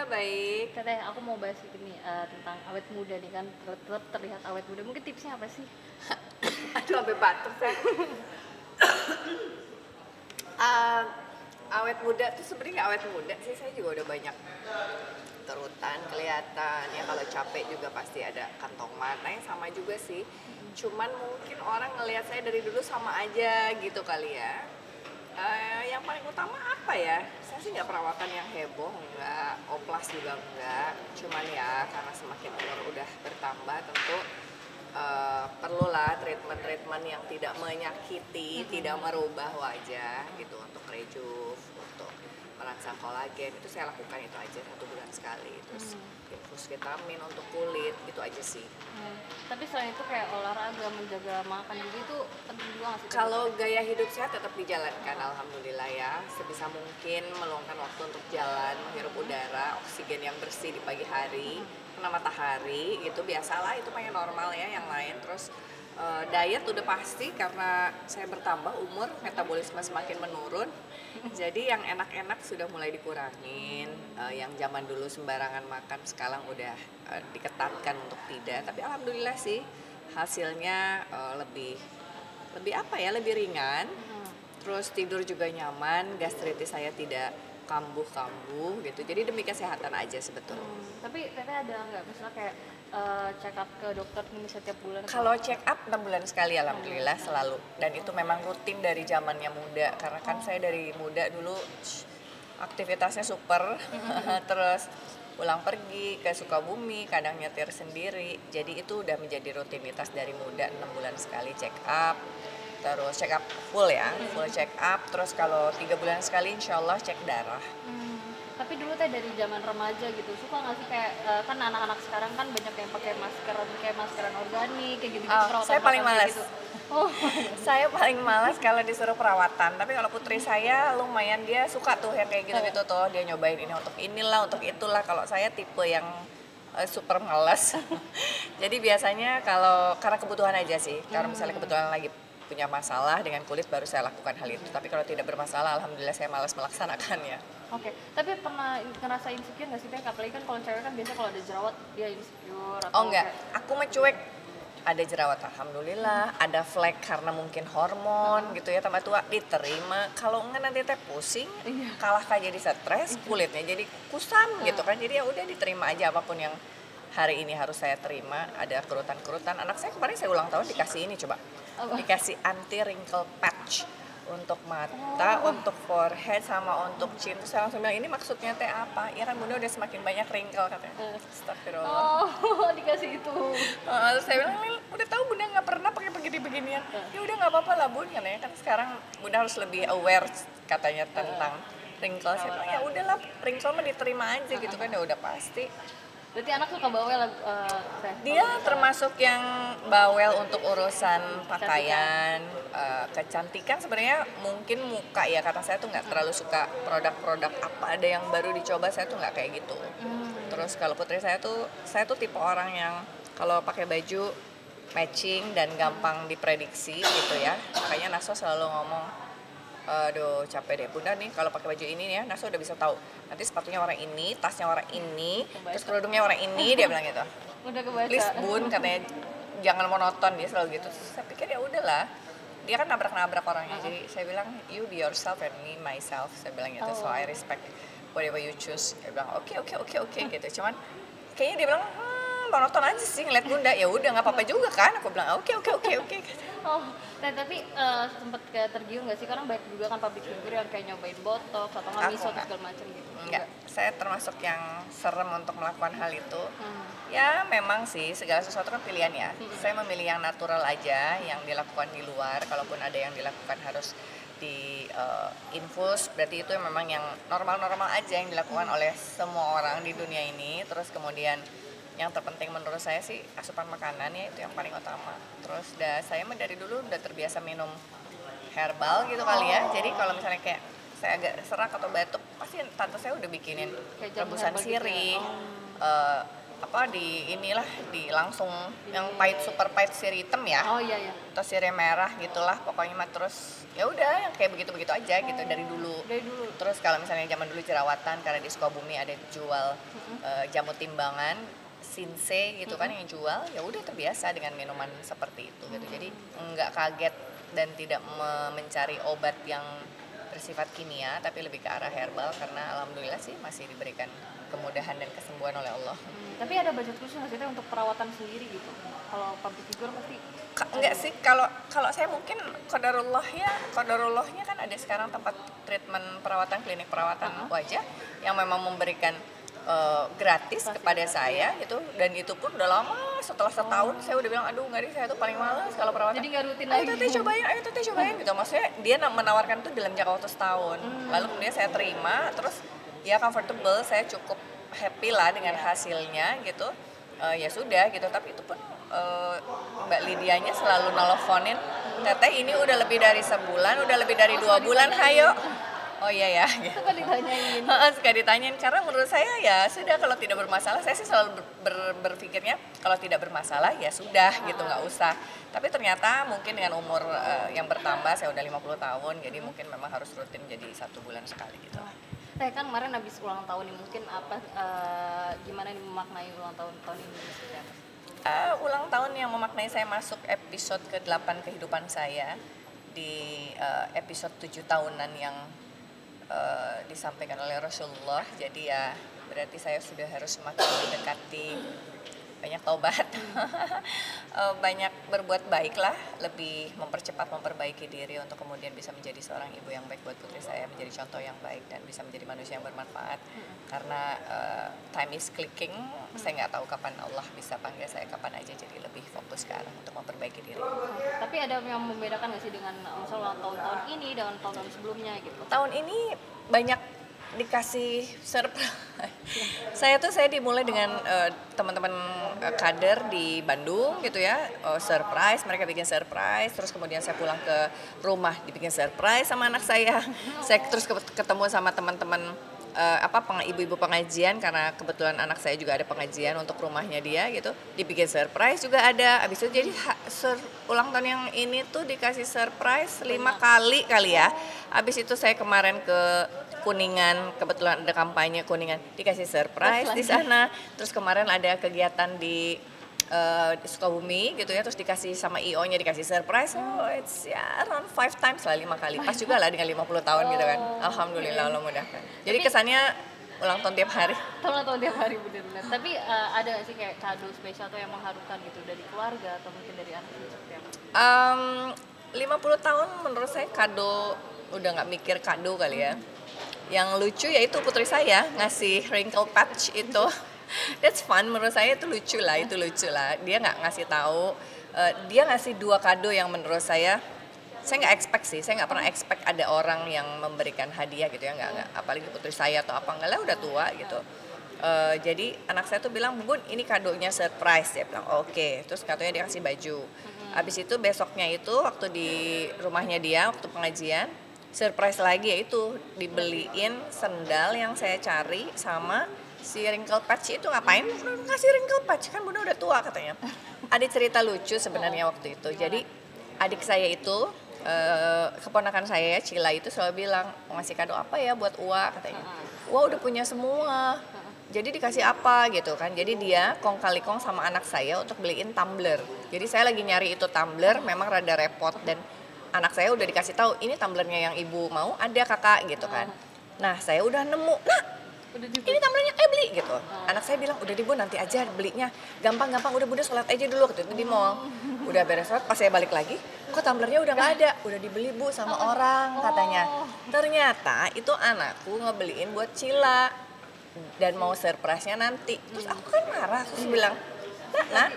baik. Teteh, aku mau bahas ini tentang awet muda nih kan, tetap terlihat awet muda. Mungkin tipsnya apa sih? Aduh, sampai batuk saya. Uh, Awet muda tuh sebenarnya nggak awet muda sih, saya juga udah banyak kerutan kelihatan ya. Kalau capek juga pasti ada kantong mata yang sama juga sih. Cuman mungkin orang ngelihat saya dari dulu sama aja gitu kali ya. Yang paling utama apa ya? Saya sih nggak perawatan yang heboh, nggak oplas juga nggak. Cuman ya karena semakin umur udah bertambah tentu perlulah treatment-treatment yang tidak menyakiti, tidak merubah wajah gitu, untuk rejuve, untuk merangsang kolagen. Itu saya lakukan itu aja 1 bulan sekali. Terus infus vitamin untuk kulit, itu aja sih. Tapi selain itu kayak olahraga, menjaga makan juga itu penting juga nggak sih? Kalau gaya hidup sehat tetap dijalankan, alhamdulillah ya. Sebisa mungkin meluangkan waktu untuk jalan, menghirup udara, oksigen yang bersih di pagi hari, kena matahari gitu, biasalah, itu paling normal ya yang lain. Terus diet udah pasti karena saya bertambah umur, metabolisme semakin menurun. Jadi yang enak-enak sudah mulai dikurangin, yang zaman dulu sembarangan makan sekarang udah diketatkan untuk tidak. Tapi alhamdulillah sih hasilnya lebih apa ya, lebih ringan. Terus tidur juga nyaman, gastritis saya tidak kambuh-kambuh gitu. Jadi demi kesehatan aja sebetulnya. Tapi teteh ada nggak misalnya kayak check up ke dokter nih setiap bulan? Kalau check up 6 bulan sekali alhamdulillah selalu. Dan itu memang rutin dari zamannya muda. Karena kan saya dari muda dulu aktivitasnya super. Terus pulang pergi ke Sukabumi, kadang nyetir sendiri. Jadi itu udah menjadi rutinitas dari muda, 6 bulan sekali check up. Terus check up full ya, full check up. Terus kalau 3 bulan sekali insya Allah cek darah. Tapi dulu teh dari zaman remaja gitu, suka nggak sih kayak kan anak-anak sekarang kan banyak yang pakai maskeran organik kayak gitu-gitu, Saya paling perawatan malas. gitu. Oh, Saya paling malas kalau disuruh perawatan. Tapi kalau putri saya lumayan, dia suka tuh yang kayak gitu-gitu tuh. Dia nyobain ini untuk inilah, untuk itulah. Kalau saya tipe yang super malas. Jadi biasanya kalau karena kebutuhan aja sih. Karena misalnya kebetulan lagi punya masalah dengan kulit baru saya lakukan hal itu. Tapi kalau tidak bermasalah, alhamdulillah saya malas melaksanakannya. oke. Tapi pernah ngerasa insecure nggak sih teh? Apalagi kan kalau cewek kan biasa kalau ada jerawat dia insecure atau Oh enggak, kayak- aku mencuek. Ada jerawat alhamdulillah, ada flek karena mungkin hormon gitu ya, tambah tua diterima. Kalau enggak nanti teh pusing, kalah jadi stres, kulitnya jadi kusam gitu kan. Jadi ya udah diterima aja apapun yang hari ini harus saya terima. Ada kerutan-kerutan. Anak saya kemarin saya ulang tahun dikasih ini coba. Dikasih anti wrinkle patch untuk mata, untuk forehead, sama untuk chin. Terus saya langsung bilang, ini maksudnya teh apa? Ya kan bunda udah semakin banyak wrinkle katanya. Astagfirullah. Oh, dikasih itu. Terus saya bilang, udah tahu bunda nggak pernah pakai begini-beginian. Ya udah nggak apa-apa lah bun, katanya kan sekarang bunda harus lebih aware katanya tentang wrinkle. Saya bilang ya udahlah, wrinkle mah diterima aja gitu kan, ya udah pasti. Berarti anak suka bawel teh? Dia termasuk yang bawel untuk urusan pakaian, kecantikan sebenarnya mungkin muka ya, karena saya tuh nggak terlalu suka produk-produk apa ada yang baru dicoba, saya tuh nggak kayak gitu. Terus kalau putri saya tuh tipe orang yang kalau pakai baju matching dan gampang diprediksi gitu ya. Makanya Naso selalu ngomong, aduh capek deh bunda nih kalau pakai baju ini ya. Naso udah bisa tahu nanti sepatunya warna ini, tasnya warna ini, terus kerudungnya warna ini, dia bilang gitu. Udah kebaca. Please bun, katanya jangan monoton, dia selalu gitu. Terus saya pikir ya udahlah, dia kan nabrak-nabrak orangnya. Jadi saya bilang you be yourself and me myself, saya bilang gitu. So I respect whatever you choose. Dia bilang oke gitu. Cuman kayaknya dia bilang monoton aja sih ngeliat bunda. Ya udah nggak apa-apa juga kan, aku bilang oke. Oh, tapi sempet kayak tergiur nggak sih? Karena banyak juga kan public figure yang kayak nyobain botox atau nggak miso atau segala macam gitu. Enggak, saya termasuk yang serem untuk melakukan hal itu. Ya memang sih segala sesuatu kan pilihan ya. Saya memilih yang natural aja, yang dilakukan di luar. Kalaupun ada yang dilakukan harus di infus, berarti itu memang yang normal-normal aja yang dilakukan oleh semua orang di dunia ini. Terus kemudian yang terpenting menurut saya sih asupan makanan ya, itu yang paling utama. Terus saya dari dulu udah terbiasa minum herbal gitu kali ya. Jadi kalau misalnya kayak saya agak serak atau batuk, pasti tante saya udah bikinin Kayak jamu rebusan herbal gitu sirih, ya? di inilah di langsung yang pahit, super pahit, sirih hitam ya, Oh iya ya. atau sirih merah gitulah pokoknya mah. Terus ya udah yang kayak begitu-begitu aja gitu dari dulu. Dari dulu. Terus kalau misalnya zaman dulu jerawatan, karena di Sukabumi ada jual jamu timbangan Sinse gitu kan yang jual, ya udah terbiasa dengan minuman seperti itu gitu. Jadi nggak kaget dan tidak mencari obat yang bersifat kimia, tapi lebih ke arah herbal, karena alhamdulillah sih masih diberikan kemudahan dan kesembuhan oleh Allah. Tapi ada budget khusus nggak sih Teh, untuk perawatan sendiri gitu? Kalau public figure pasti Enggak sih, kalau saya mungkin kodarullahnya kan ada sekarang tempat treatment perawatan, klinik perawatan wajah yang memang memberikan gratis kepada saya gitu, dan itu pun udah lama. Setelah setahun saya udah bilang aduh nggak deh, saya tuh paling malas kalau perawatan. jadi nggak rutin ayo lagi. teteh cobain gitu. Maksudnya dia menawarkan itu dalam jangka waktu setahun. Lalu kemudian saya terima, terus ya comfortable, saya cukup happy lah dengan hasilnya gitu. Ya sudah gitu. Tapi itu pun Mbak Lidianya selalu nelfonin, teteh ini udah lebih dari sebulan, udah lebih dari 2 bulan, hayo. Oh iya ya. Suka ditanyain. Suka ditanyain, karena menurut saya ya sudah, kalau tidak bermasalah, saya sih selalu berpikirnya kalau tidak bermasalah ya sudah gitu, nggak usah. Tapi ternyata mungkin dengan umur yang bertambah, saya udah 50 tahun, jadi mungkin memang harus rutin jadi 1 bulan sekali gitu. Teh kan kemarin habis ulang tahun nih, mungkin apa gimana nih memaknai ulang tahun ini seperti apa? Ulang tahun yang memaknai saya masuk episode ke-8 kehidupan saya, di episode 7 tahunan yang disampaikan oleh Rasulullah. Jadi ya berarti saya sudah harus semakin mendekati banyak taubat, banyak berbuat baik lah, lebih memperbaiki diri untuk kemudian bisa menjadi seorang ibu yang baik buat putri saya, menjadi contoh yang baik dan bisa menjadi manusia yang bermanfaat. Karena time is clicking, saya nggak tahu kapan Allah bisa panggil saya kapan aja, jadi lebih fokus sekarang untuk memperbaiki diri. Tapi ada yang membedakan nggak sih dengan misalnya tahun-tahun ini dengan tahun-tahun sebelumnya gitu? Tahun ini banyak dikasih surprise. Saya dimulai dengan teman-teman kader di Bandung gitu ya, surprise, mereka bikin surprise, terus kemudian saya pulang ke rumah dibikin surprise sama anak saya. Saya terus ketemu sama teman-teman ibu-ibu pengajian, karena kebetulan anak saya juga ada pengajian untuk rumahnya dia gitu, dibikin surprise juga ada. Abis itu jadi ulang tahun yang ini tuh dikasih surprise 5 kali ya. Abis itu saya kemarin ke Kuningan, kebetulan ada kampanye Kuningan, dikasih surprise di sana. Terus kemarin ada kegiatan di Sukabumi gitu ya, terus dikasih sama IO-nya dikasih surprise. It's ya around 5 times lah, 5 kali. Pas juga lah dengan 50 tahun gitu kan. Alhamdulillah, Allah mudahkan. Jadi kesannya ulang tahun tiap hari. Ulang tahun tiap hari, benar-benar. Tapi ada nggak sih kayak kado spesial atau yang mengharukan gitu dari keluarga atau mungkin dari anak seperti apa? 50 tahun menurut saya kado, udah nggak mikir kado kali ya. Yang lucu yaitu putri saya ngasih wrinkle patch itu. That's fun, menurut saya itu lucu lah. Dia nggak ngasih tahu, dia ngasih 2 kado yang menurut saya nggak expect sih. Saya nggak pernah expect ada orang yang memberikan hadiah gitu ya, nggak, apalagi putri saya atau apa, enggak lah, udah tua gitu. Jadi anak saya tuh bilang, Bun ini kadonya surprise, dia bilang oke. Terus katanya dia kasih baju. Habis itu besoknya itu waktu di rumahnya dia waktu pengajian, surprise lagi, yaitu dibeliin sendal yang saya cari sama si wrinkle patch itu. Ngapain ngasih wrinkle patch, kan Bunda udah tua katanya. Ada cerita lucu sebenarnya waktu itu. Jadi adik saya itu, keponakan saya Cila itu selalu bilang, mau ngasih kado apa ya buat Uwa katanya. Uwa udah punya semua, jadi dikasih apa gitu kan. Jadi dia kong kali kong sama anak saya untuk beliin tumbler. Jadi saya lagi nyari itu tumbler, memang rada repot, dan anak saya udah dikasih tahu ini tumblernya yang ibu mau ada kakak gitu kan. Nah saya udah nemu, ini tumblernya, beli gitu. Anak saya bilang udah Bu nanti aja belinya, gampang, udah Bunda sholat aja dulu gitu di mall. Udah beres sholat, pas saya balik lagi, kok tumblernya udah nggak ada, udah dibeli Bu sama orang katanya. Ternyata itu anakku ngebeliin buat Cila dan mau surprise-nya nanti. Terus aku kan marah, terus bilang, Nak,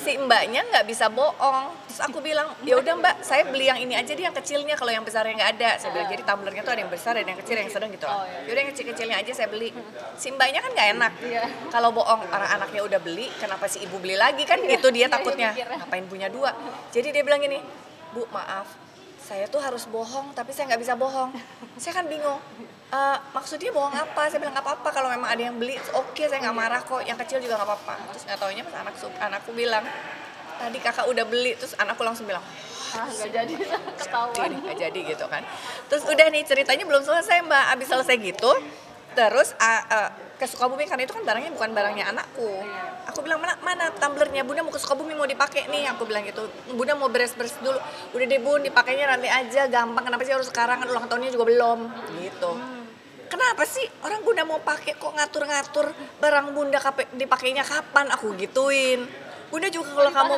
si mbaknya nggak bisa bohong. Terus aku bilang, ya udah Mbak, saya beli yang ini aja deh, yang kecilnya, kalau yang besarnya nggak ada. Saya bilang, jadi tumblernya tuh ada yang besar, ada yang kecil, ada yang sedang gitu. Yaudah yang kecil-kecilnya aja saya beli. Si mbaknya kan nggak enak. Kalau bohong, orang anaknya udah beli, kenapa si ibu beli lagi kan? Gitu dia takutnya. Ngapain punya 2? Jadi dia bilang gini, Bu maaf, saya tuh harus bohong tapi saya nggak bisa bohong. Saya kan bingung. Maksudnya bohong apa? Saya bilang nggak apa-apa kalau memang ada yang beli, oke, saya nggak marah kok. Yang kecil juga nggak apa-apa. Terus nggak taunya pas anakku bilang, tadi kakak udah beli. Terus anakku langsung bilang, nggak jadi ketahuan. nggak jadi gitu kan. Terus udah nih ceritanya belum selesai Mbak. Abis selesai gitu, terus ke Sukabumi karena itu kan barangnya bukan barangnya anakku. Aku bilang mana tumblernya, Bunda mau ke Sukabumi mau dipakai nih. Aku bilang gitu, Bunda mau beres-beres dulu. Udah deh Bun, dipakainya nanti aja, gampang. Kenapa sih harus sekarang, kan ulang tahunnya juga belum gitu. Kenapa sih orang Bunda mau pakai kok ngatur-ngatur barang Bunda dipakainya kapan, aku gituin. Bunda juga kalau kamu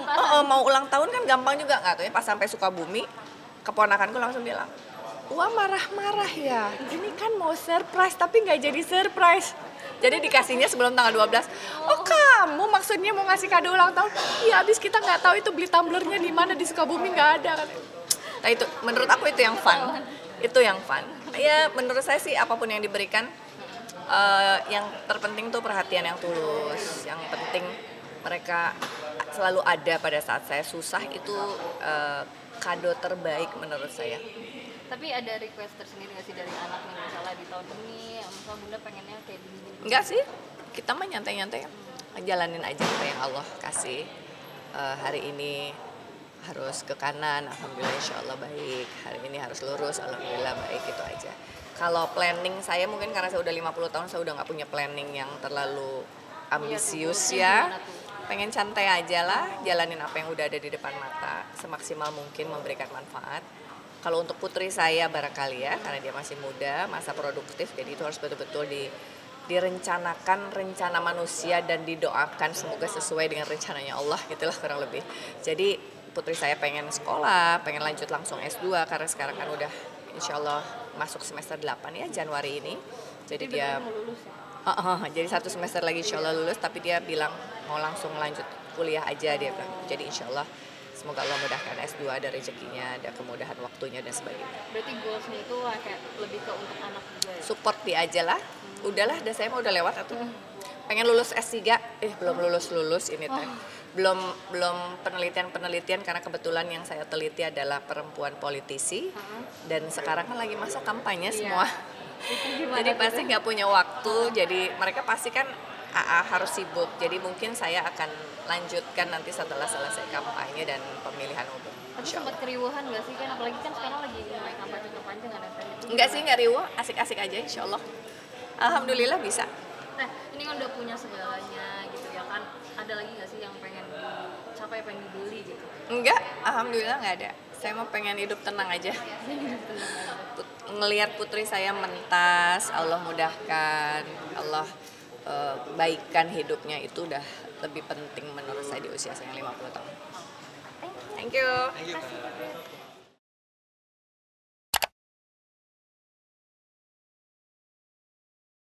mau ulang tahun kan gampang juga, nggak tuh ya. Pas sampai Sukabumi, keponakanku langsung bilang, wah marah-marah ya, ini kan mau surprise tapi nggak jadi surprise. Jadi dikasihnya sebelum tanggal 12. Oh kamu maksudnya mau ngasih kado ulang tahun? Iya, abis kita nggak tahu itu beli tumblernya di mana, di Sukabumi nggak ada. Nah itu menurut aku itu yang fun. Itu yang fun. Ya menurut saya sih apapun yang diberikan, yang terpenting tuh perhatian yang tulus. Yang penting mereka selalu ada pada saat saya susah, itu kado terbaik menurut saya. Tapi ada request tersendiri nggak sih dari anak nih, misalnya di tahun ini, misalnya Bunda pengennya kayak gini? Enggak sih, kita mah nyantai-nyantai, jalanin aja apa yang Allah kasih. Hari ini harus ke kanan, alhamdulillah insya Allah baik. Hari ini harus lurus, alhamdulillah baik, itu aja. Kalau planning saya mungkin karena saya udah 50 tahun, saya udah nggak punya planning yang terlalu ambisius ya. Pengen santai aja lah, jalanin apa yang udah ada di depan mata, semaksimal mungkin memberikan manfaat. Kalau untuk putri saya barangkali ya, karena dia masih muda, masa produktif, jadi itu harus betul-betul direncanakan rencana manusia dan didoakan semoga sesuai dengan rencananya Allah, gitulah kurang lebih. Jadi putri saya pengen sekolah, pengen lanjut langsung S2 karena sekarang kan udah insya Allah masuk semester 8 ya Januari ini. Jadi dia mau lulus ya? Jadi 1 semester lagi insya Allah lulus, tapi dia bilang mau langsung lanjut kuliah aja dia bilang. Jadi insya Allah semoga Allah mudahkan S2, ada rezekinya, ada kemudahan waktunya dan sebagainya. Berarti goalsnya itu kayak lebih ke untuk anak juga ya? Support dia aja lah. Udahlah, dan saya mau udah lewat atau pengen lulus S3, belum lulus ini teh. Belum penelitian karena kebetulan yang saya teliti adalah perempuan politisi dan sekarang kan lagi masa kampanye semua. Jadi pasti nggak punya waktu, jadi mereka pasti kan harus sibuk. Jadi mungkin saya akan lanjutkan nanti setelah selesai kampanye dan pemilihan umum. Tapi sempat keriuhan nggak sih kan, apalagi kan sekarang lagi mulai kampanye nggak ada kan? Enggak sih, nggak riuh, asik-asik aja insya Allah. Alhamdulillah bisa. Nah ini kan udah punya segalanya gitu ya kan, ada lagi nggak sih yang pengen dicapai, pengen dibeli gitu? Enggak, alhamdulillah nggak ada. Saya mau pengen hidup tenang aja. Ngelihat putri saya mentas, Allah mudahkan, Allah baikkan hidupnya, itu udah lebih penting menurut saya di usia saya 50 tahun. Thank you.